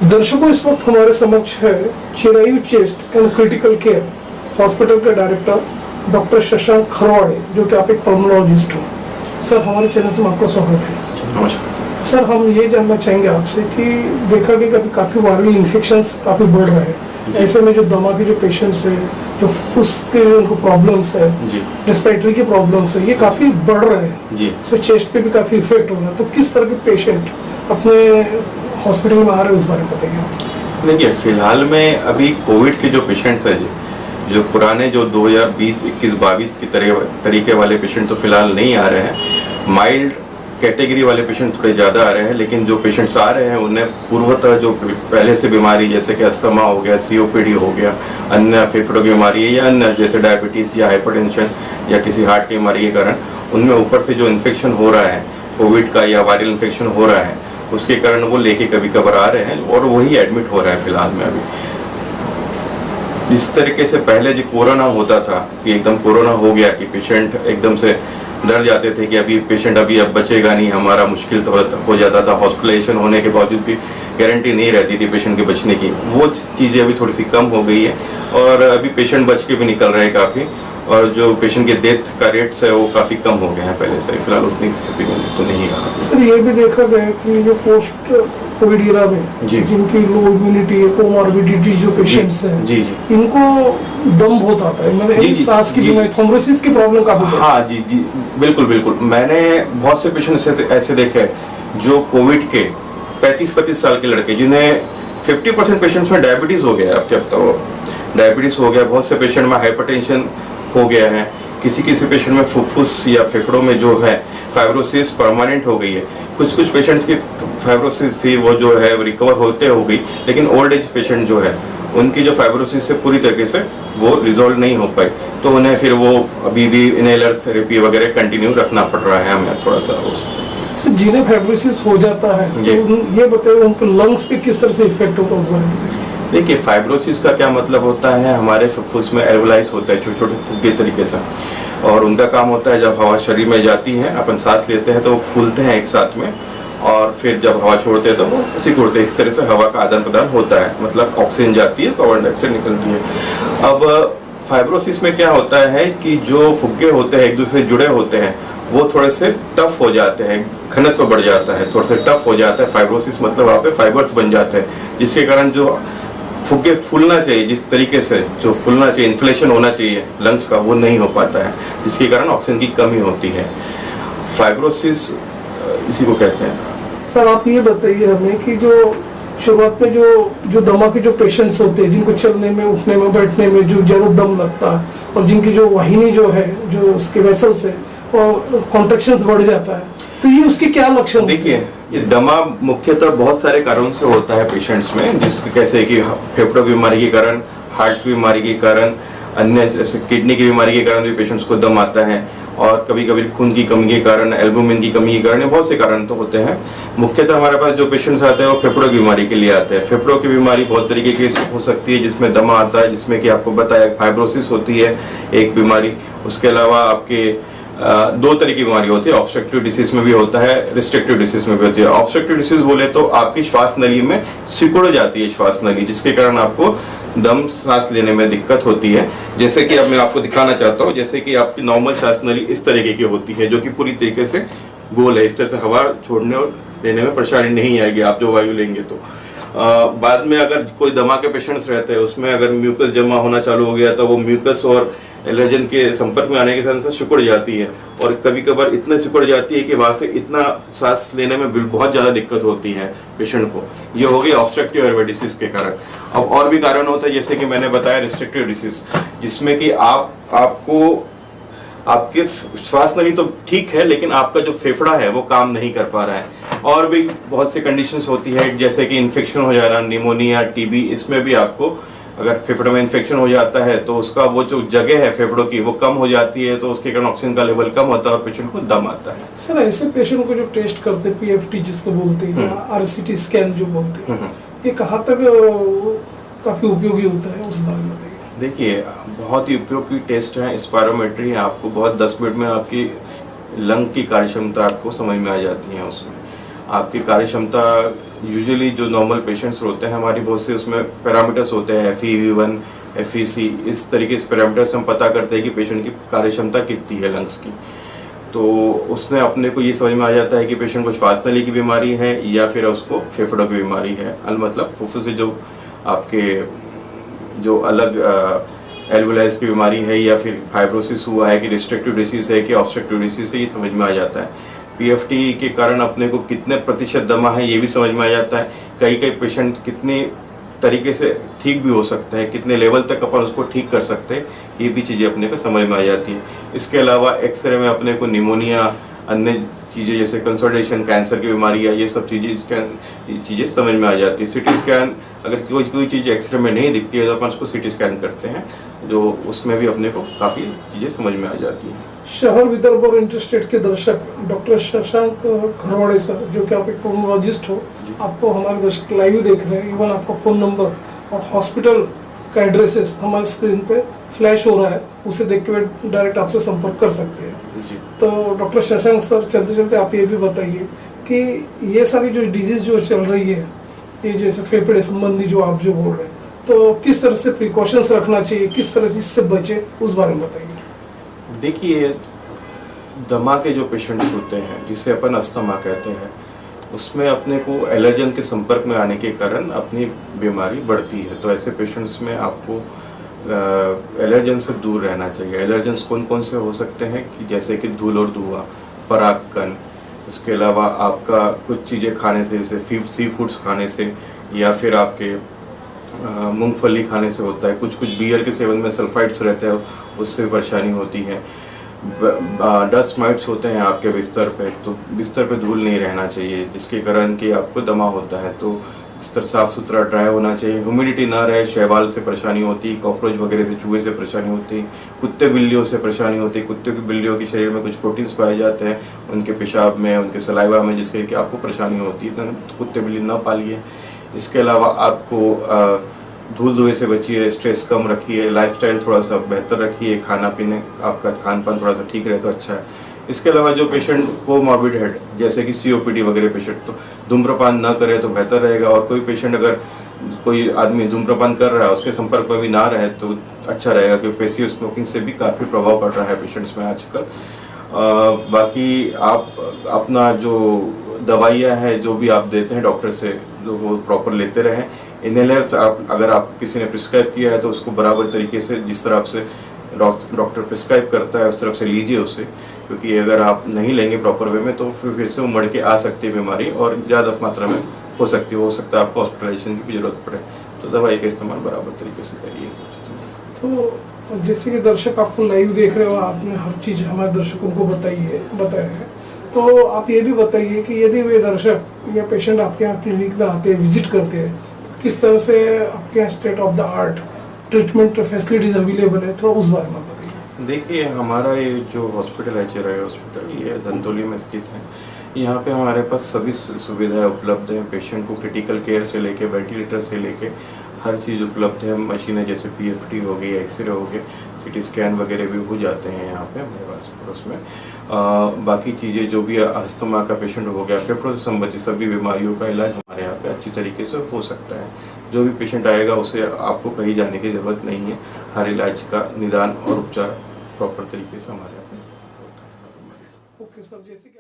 दर्शकों, इस वक्त हमारे समक्ष है Chirayu chest and critical care hospital के डायरेक्टर डॉक्टर शशांक खरवाड़े, जो कि आप एक पल्मोनोलॉजिस्ट हो। सर, हमारे चैनल से आपका स्वागत है। नमस्कार सर, हम ये जानना चाहेंगे आपसे कि देखा कि कभी काफ़ी वायरल इन्फेक्शंस काफ़ी बढ़ रहे हैं, ऐसे में जो दमा के जो पेशेंट्स हैं, जो उसके उनको प्रॉब्लम्स है, रेस्पिरेटरी की प्रॉब्लम्स है, ये काफ़ी बढ़ रहे हैं जी। तो चेस्ट पे भी काफ़ी इफेक्ट हो रहा है। तो किस तरह के पेशेंट अपने हॉस्पिटल में आ रहे हैं, उस बारे में बताइए। देखिए, फिलहाल में अभी कोविड के जो पेशेंट्स हैं जो पुराने जो 2020, 21, 22 की तरीके वाले पेशेंट तो फिलहाल नहीं आ रहे हैं। माइल्ड कैटेगरी वाले पेशेंट थोड़े ज़्यादा आ रहे हैं, लेकिन जो पेशेंट्स आ रहे हैं उन्हें पूर्वतः जो पहले से बीमारी जैसे कि अस्थमा हो गया, COPD हो गया, अन्य फेफड़ों की बीमारी है या अन्य जैसे डायबिटीज़ या हाइपरटेंशन या किसी हार्ट की बीमारी के कारण उनमें ऊपर से जो इन्फेक्शन हो रहा है कोविड का या वायरल इन्फेक्शन हो रहा है, उसके कारण वो लेके कभी कभार आ रहे हैं और वही एडमिट हो रहा है फिलहाल में। अभी इस तरीके से पहले जो कोरोना होता था कि एकदम कोरोना हो गया कि पेशेंट एकदम से डर जाते थे कि अभी पेशेंट अब बचेगा नहीं, हमारा मुश्किल तो हो जाता था। हॉस्पिटलाइजेशन होने के बावजूद भी गारंटी नहीं रहती थी पेशेंट के बचने की। वो चीज़ें अभी थोड़ी सी कम हो गई है और अभी पेशेंट बच के भी निकल रहे हैं काफ़ी, और जो पेशेंट के डेथ का रेट्स है वो काफ़ी कम हो गए हैं पहले से। फिलहाल उतनी स्थिति में तो नहीं रहा। सर, ये भी देखा गया कि जो पोस्ट कोविड इरा में जिनकी लो इम्यूनिटी है, कोमॉर्बिडिटी जो पेशेंट्स हैं जी, इनको दम बहुत आता है, मतलब सांस की बीमारी, थ्रोम्बोसिस की प्रॉब्लम काफी। हाँ जी, बिल्कुल। मैंने बहुत से पेशेंट ऐसे देखे जो कोविड के 35 साल के लड़के, जिन्हें 50% पेशेंट्स में डायबिटीज हो गया। अब क्या डायबिटीज हो गया, बहुत से पेशेंट में हाइपरटेंशन हो गया है, किसी पेशेंट में फुफ्फुस या फेफड़ों में जो है फाइब्रोसिस परमानेंट हो गई है। कुछ पेशेंट्स की फाइब्रोसिस थी वो जो है रिकवर होते हो गई, लेकिन ओल्ड एज पेशेंट जो है उनकी जो फाइब्रोसिस है पूरी तरीके से वो रिजॉल्व नहीं हो पाई, तो उन्हें फिर वो अभी भी इनहेलर थेरेपी वगैरह कंटिन्यू रखना पड़ रहा है हमें थोड़ा सा। सर, जिन्हें फाइब्रोसिस हो जाता है तो ये बताइए उनको लंग्स पे किस तरह से इफेक्ट होता है, उस बारे में बताइए। देखिए, फाइब्रोसिस का क्या मतलब होता है, हमारे फुफ्फुस में एल्वोलाइज होता है छोटे छोटे फुग्गे तरीके से, और उनका काम होता है जब हवा शरीर में जाती है, अपन सांस लेते हैं तो वो फूलते हैं एक साथ में, और फिर जब हवा छोड़ते हैं तो वो सिकुड़ते हैं। इस तरह से हवा का आदान प्रदान होता है, मतलब ऑक्सीजन जाती है, कार्बन डाइऑक्साइड निकलती है। अब फाइब्रोसिस में क्या होता है कि जो फुग्गे होते हैं एक दूसरे जुड़े होते हैं वो थोड़े से टफ हो जाते हैं, घनत्व बढ़ जाता है, थोड़ा सा टफ हो जाता है। फाइब्रोसिस मतलब वहाँ पे फाइबर्स बन जाते हैं, जिसके कारण जो फुग्गे फूलना चाहिए, जिस तरीके से जो फूलना चाहिए, इन्फ्लेशन होना चाहिए लंग्स का, वो नहीं हो पाता है, जिसके कारण ऑक्सीजन की कमी होती है। फाइब्रोसिस इसी को कहते हैं। सर, आप ये बताइए हमें कि जो शुरुआत में जो दमा के जो पेशेंट्स होते हैं, जिनको चलने में, उठने में, बैठने में जो ज्यादा दम लगता है, और जिनकी जो वाहिनी जो है, जो उसके वेसल्स है, और कॉन्ट्रैक्शंस बढ़ जाता है, तो ये उसके क्या लक्षण? देखिए, ये दमा मुख्यतः बहुत सारे कारणों से होता है पेशेंट्स में, जिसके कैसे कि फेफड़ों की बीमारी के कारण, हार्ट की बीमारी के कारण, अन्य जैसे किडनी की बीमारी के कारण भी पेशेंट्स को दम आता है, और कभी कभी खून की कमी के कारण, एल्बुमिन की कमी के कारण, बहुत से कारण तो होते हैं। मुख्यतः हमारे पास जो पेशेंट्स आते हैं वो फेफड़ों की बीमारी के लिए आते हैं। फेफड़ों की बीमारी बहुत तरीके की हो सकती है, जिसमें दमा आता है, जिसमें कि आपको बताया फाइब्रोसिस होती है एक बीमारी। उसके अलावा आपके दो तरह की बीमारी होती है, ऑब्स्ट्रक्टिव डिसीज में भी होता है, रिस्ट्रिक्टिव डिसीज में भी होती है। ऑब्स्ट्रक्टिव डिसीज बोले तो आपकी श्वास नली में सिकुड़ जाती है श्वास नली, जिसके कारण आपको दम सांस लेने में दिक्कत होती है। जैसे कि अब मैं आपको दिखाना चाहता हूँ, जैसे कि आपकी नॉर्मल सांस नली इस तरीके की होती है, जो कि पूरी तरीके से गोल है। इस तरह से हवा छोड़ने और लेने में परेशानी नहीं आएगी आप जो वायु लेंगे तो। बाद में अगर कोई दमा के पेशेंट्स रहते हैं, उसमें अगर म्यूकस जमा होना चालू हो गया तो वो म्यूकस और एलर्जन के संपर्क में आने के साथ सिकुड़ जाती है, और कभी कभार इतना सिकुड़ जाती है कि वहां से इतना सांस लेने में बहुत ज्यादा दिक्कत होती है पेशेंट को। ये हो गई ऑब्स्ट्रक्टिव एयरवे डिसीज के कारण। अब और भी कारण होता है, जैसे कि मैंने बताया रिस्ट्रिक्टिव डिसीज, जिसमें कि आपको आपके श्वास नली तो ठीक है, लेकिन आपका जो फेफड़ा है वो काम नहीं कर पा रहा है। और भी बहुत सी कंडीशंस होती है, जैसे कि इन्फेक्शन हो जाना, निमोनिया, TB, इसमें भी आपको अगर फेफड़ों में इन्फेक्शन हो जाता है तो उसका वो जो जगह है फेफड़ों की वो कम हो जाती है, तो उसके कारण ऑक्सीजन का लेवल कम होता है और पेशेंट को दम आता है। सर, ऐसे पेशेंट को जो टेस्ट करते हैं, PFT जिसको बोलते हैं, RCT स्कैन जो बोलते हैं, ये कहाँ तक काफी उपयोगी होता है, उस बारे में बताइए। देखिए, बहुत ही उपयोगी टेस्ट है, स्पायरोमेट्री है। आपको बहुत 10 मिनट में आपकी लंग की कार्यक्षमता आपको समझ में आ जाती है उसमें। आपकी कार्य क्षमता यूजुअली जो नॉर्मल पेशेंट्स होते हैं हमारी बहुत से उसमें पैरामीटर्स होते हैं FEV1 FEC इस तरीके से पैरामीटर्स हम पता करते हैं कि पेशेंट की कार्य क्षमता कितनी है लंग्स की। तो उसमें अपने को ये समझ में आ जाता है कि पेशेंट को श्वास नली की बीमारी है या फिर उसको फेफड़ों की बीमारी है, मतलब फुफ्फुस से जो आपके जो अलग एल्वोलाइज की बीमारी है या फिर फाइब्रोसिस हुआ है कि रिस्ट्रिक्टिव डिसीज है कि ऑब्स्ट्रक्टिव डिसीज है, ये समझ में आ जाता है। PFT के कारण अपने को कितने प्रतिशत दमा है ये भी समझ में आ जाता है। कई पेशेंट कितने तरीके से ठीक भी हो सकते हैं, कितने लेवल तक अपन उसको ठीक कर सकते हैं, ये भी चीज़ें अपने को समझ में आ जाती है। इसके अलावा एक्सरे में अपने को निमोनिया, अन्य चीज़ें जैसे कंसल्टेशन, कैंसर की बीमारी है, ये सब चीज़ें समझ में आ जाती है। CT स्कैन अगर कोई चीज़ एक्सरे में नहीं दिखती है तो अपन उसको CT स्कैन करते हैं, जो उसमें भी अपने को काफ़ी चीज़ें समझ में आ जाती हैं। शहर विदर्भ और इंटरस्टेट के दर्शक, डॉक्टर शशांक खरवाड़े सर, जो कि आप एक पल्मोनोलॉजिस्ट हो, आपको हमारे दर्शक लाइव देख रहे हैं। इवन आपका फ़ोन नंबर और हॉस्पिटल का एड्रेसेस हमारे स्क्रीन पे फ्लैश हो रहा है, उसे देख के वे डायरेक्ट आपसे संपर्क कर सकते हैं जी। तो डॉक्टर शशांक सर, चलते चलते आप ये भी बताइए कि ये सारी जो डिजीज जो चल रही है, ये जैसे फेफड़े संबंधी जो आप जो बोल रहे हैं, तो किस तरह से प्रिकॉशंस रखना चाहिए, किस तरह से इससे बचे, उस बारे में बताइए। देखिए, दमा के जो पेशेंट्स होते हैं जिसे अपन अस्थमा कहते हैं, उसमें अपने को एलर्जन के संपर्क में आने के कारण अपनी बीमारी बढ़ती है। तो ऐसे पेशेंट्स में आपको एलर्जन से दूर रहना चाहिए। एलर्जन्स कौन कौन से हो सकते हैं कि जैसे कि धूल और धुआं, परागकण, इसके अलावा आपका कुछ चीज़ें खाने से, जैसे सी फूड्स खाने से या फिर आपके मूंगफली खाने से होता है। कुछ बियर के सेवन में सल्फाइड्स रहते हैं, उससे परेशानी होती है। डस्ट माइट्स होते हैं आपके बिस्तर पे, तो बिस्तर पे धूल नहीं रहना चाहिए जिसके कारण कि आपको दमा होता है। तो बिस्तर साफ़ सुथरा ड्राई होना चाहिए, ह्यूमिडिटी ना रहे, शैवाल से परेशानी होती है, कॉकरोच वगैरह से, चूहे से परेशानी होती है, कुत्ते बिल्लियों से परेशानी होती है। कुत्ते की बिल्लियों के शरीर में कुछ प्रोटीन्स पाए जाते हैं उनके पेशाब में, उनके सलाइवा में, जिससे कि आपको परेशानी होती है। तो कुत्ते बिल्ली ना पालिए। इसके अलावा आपको धूल धुएं से बचिए, स्ट्रेस कम रखिए, लाइफस्टाइल थोड़ा सा बेहतर रखिए, खाना पीने आपका खान पान थोड़ा सा ठीक रहे तो अच्छा है। इसके अलावा जो पेशेंट को मॉर्बिड हेड जैसे कि COPD वगैरह पेशेंट, तो धूम्रपान ना करे तो बेहतर रहेगा। और कोई पेशेंट अगर कोई आदमी धूम्रपान कर रहा है उसके संपर्क में भी ना रहे तो अच्छा रहेगा, क्योंकि पैसिव स्मोकिंग से भी काफ़ी प्रभाव पड़ रहा है पेशेंट्स में आजकल। बाकी आप अपना जो दवाइयाँ हैं जो भी आप देते हैं डॉक्टर से, जो वो प्रॉपर लेते रहें। इनहेलर्स अगर आप किसी ने प्रिस्क्राइब किया है तो उसको बराबर तरीके से, जिस तरह से डॉक्टर प्रिस्क्राइब करता है उस तरफ से लीजिए उसे, क्योंकि अगर आप नहीं लेंगे प्रॉपर वे में तो फिर से उमड़ के आ सकती है बीमारी और ज़्यादा मात्रा में हो सकता है आपको हॉस्पिटलाइजेशन की भी जरूरत पड़े। तो दवाई का इस्तेमाल बराबर तरीके से करिए इन सब चीज़ों में। तो जैसे कि दर्शक आपको लाइव देख रहे हो, आपने हर चीज़ हमारे दर्शकों को बताया है, तो आप ये भी बताइए कि यदि वे दर्शक या पेशेंट आपके यहाँ क्लिनिक में आते हैं, विजिट करते हैं, तो किस तरह से आपके यहाँ state of the art treatment facilities available है, थोड़ा उस बारे में बताइए। देखिए, हमारा ये जो हॉस्पिटल है, चिराई हॉस्पिटल, ये धंतोली में स्थित है। यहाँ पे हमारे पास सभी सुविधाएं उपलब्ध हैं। पेशेंट को क्रिटिकल केयर से लेके, वेंटिलेटर से लेके हर चीज़ उपलब्ध है। मशीनें जैसे PFT हो गई, एक्सरे हो गए, CT स्कैन वगैरह भी हो जाते हैं यहाँ पे हमारे पास पड़ोस में। बाकी चीज़ें जो भी अस्थमा का पेशेंट हो गया, फेफड़ों से संबंधित सभी बीमारियों का इलाज हमारे यहाँ पे अच्छी तरीके से हो सकता है। जो भी पेशेंट आएगा उसे आपको कहीं जाने की ज़रूरत नहीं है। हर इलाज का निदान और उपचार प्रॉपर तरीके से हमारे यहाँ पे होता है। ओके सर, जैसे कि